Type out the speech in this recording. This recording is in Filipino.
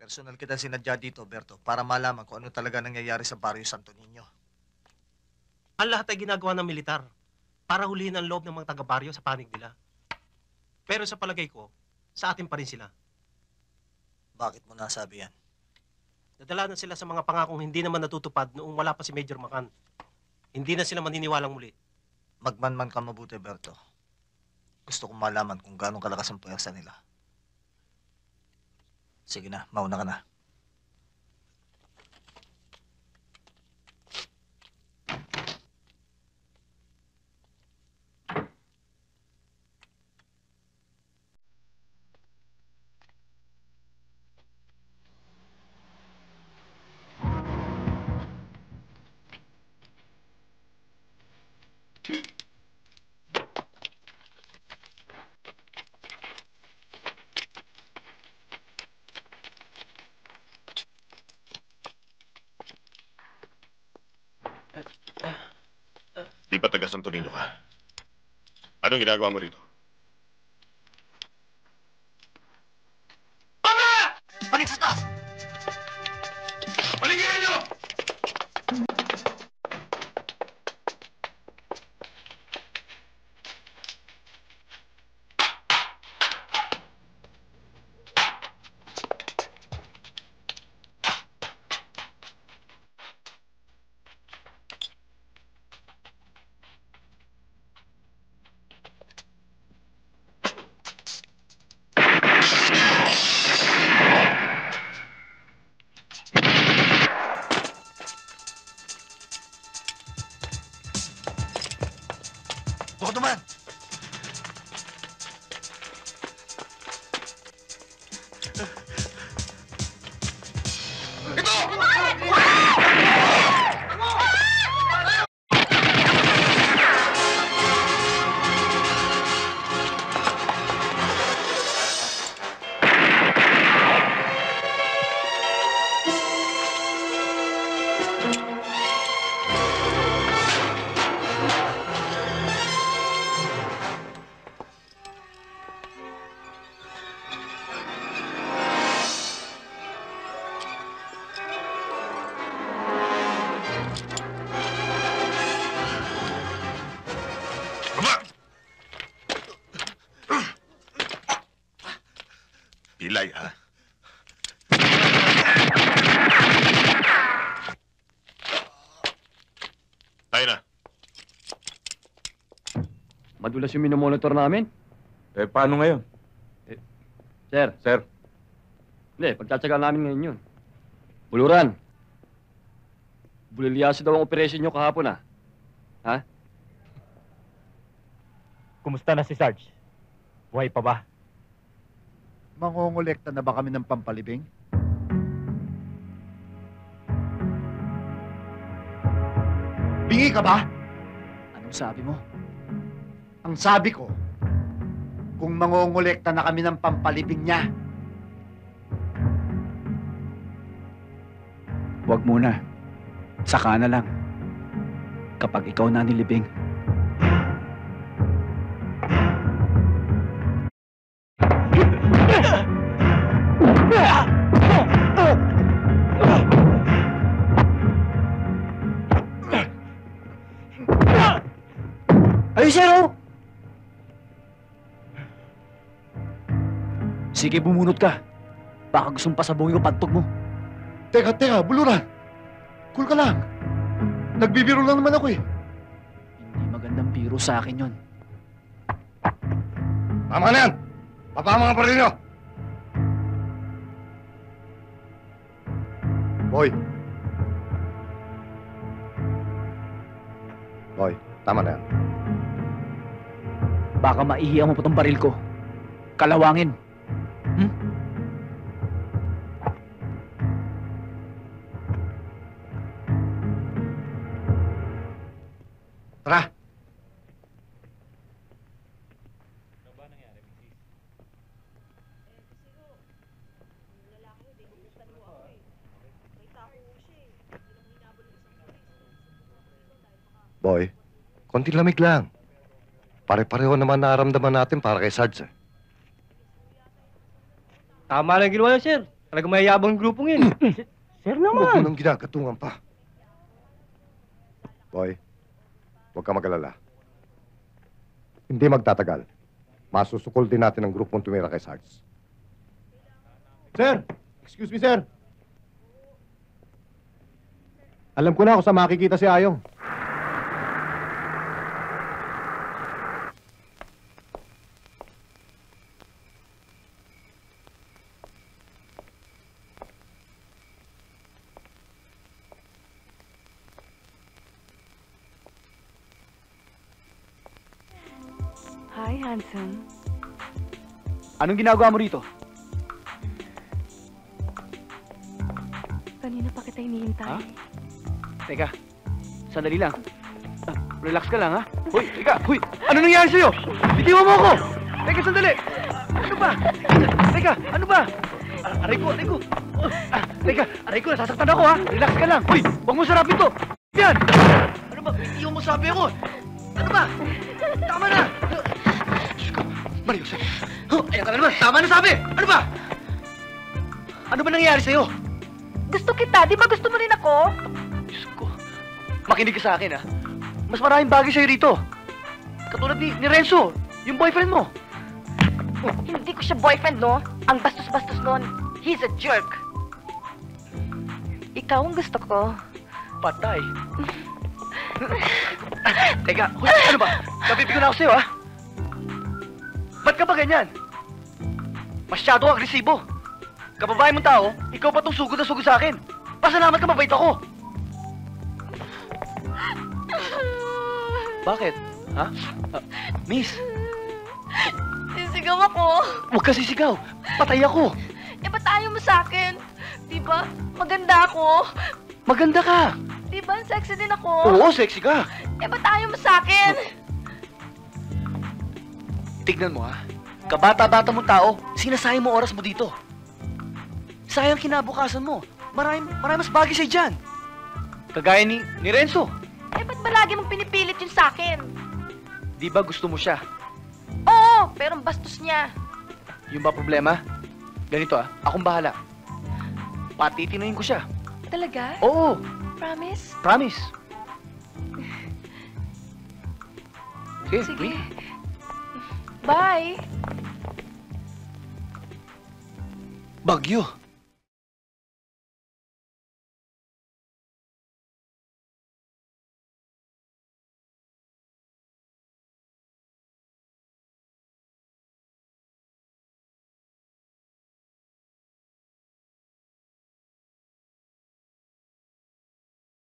Personal kita sinadya dito, Berto, para malaman kung ano talaga nangyayari sa Barrio Santo Niño. Ang lahat ay ginagawa ng militar para hulihin ang loob ng mga taga-baryo sa panig nila. Pero sa palagay ko, sa atin pa rin sila. Bakit mo nasabi yan? Nadala na sila sa mga pangakong hindi naman natutupad noong wala pa si Major Macan. Hindi na sila maniniwalang muli. Magmanman ka mabuti, Berto. Gusto kong malaman kung gaano kalakas ang puwersa nila. Sige na, mauna ka na. Di ba taga Santo Niño ka? Anong ginagawa mo rito? Balik sa taas! Paligyan niyo! Bukod naman! Pilay, ha? Tayo na. Madulas yung minomonitor namin. Eh, paano ngayon? Sir. Sir? Hindi, pagtsatsagaan namin ngayon yun. Buluran. Bulilyaso daw ang operasyon nyo kahapon, ah. Ha? Kumusta na si Sarge? Buhay pa ba? Mangongolekta na ba kami ng pampalibing? Bingi ka ba? Anong sabi mo? Ang sabi ko, kung mangongolekta na kami ng pampalibing niya. Huwag muna. Saka na lang. Kapag ikaw na nilibing. Ayun, sir, oh! Sige, bumunot ka. Baka gustong pasabungin ko pantog mo. Teka, buluran. Cool ka lang. Nagbibiro lang naman ako eh. Hindi magandang biro sa akin yon. Tama na yan! Baba mga baril nyo! Boy, Boy, tama na yan. Baka maihiya mo pa tong baril ko. Kalawangin. tara. Boy, konting lamig lang. Pare-pareho naman nararamdaman natin para kay Sarge. Tama lang ginawa niyo, sir. Talagang mayayabang grupong yun. Sir Huwag mo naman. nang ginagatungan pa. Boy, huwag ka mag-alala. Hindi magtatagal. Masusukol din natin ang grupong tumira kay Sarge. Sir! Excuse me, sir. Alam ko na kung saan makikita si Ayong. Hi, handsome. Anong ginagawa mo rito? Kanina pa kita hinihintay. Ha? Teka, sandali lang. Relax ka lang, ha? Hoy, teka, hoy! Ano nangyari sa'yo? Bitiwan mo ako! Teka, sandali! Ano ba? Teka, ano ba? Aray ko, aray ko! Teka, aray ko, nasasaktan ako, ha? Relax ka lang! Hoy, huwag mo sarapin to! Yan! Ano ba? Bitiwan mo sabi ako! Ano ba? Tama na! Diyos ko, Mario, sabi. Ayan ka na naman! Tama na sabi! Ano ba? Ano ba nangyari sa'yo? Gusto kita, di ba gusto mo rin ako? Diyos ko. Makinig ka sa akin, ha? Mas maraming bagay sa'yo rito. Katulad ni Renzo, yung boyfriend mo. Hindi ko siya boyfriend, no? Ang bastos-bastos nun. He's a jerk. Ikaw ang gusto ko. Patay. Teka, huy, ano ba? Nabibigo na ako sa'yo, ha? Ba't ka ba ganyan? Masyado kang agresibo. Kababae mong tao, ikaw pa tong sugod na sugod sa akin. Pasalamat ka, mabait ako. Bakit? Ha? Miss, Sisigaw ako. huwag ka sisigaw. Patay ako. Eh, ba't ayaw mo sa akin? Di ba? Maganda ako. Maganda ka. Di ba? Sexy din ako. Oo, sexy ka. Eh, ba't ayaw mo sa akin? Tignan mo, ha? Kabata-bata mong tao, sinasayang mo oras mo dito. Sayang kinabukasan mo. Marami mas bagay sa'yo dyan. Kagaya ni Renzo. Eh, ba't ba lagi mong pinipilit yun sa akin? Di ba gusto mo siya? Oo, pero ang bastos niya. Yung ba problema? Ganito, akong bahala. Patitinuin ko siya. Talaga? Oo, Promise? promise. Sige, Sige. wait. Bye. Bagyo.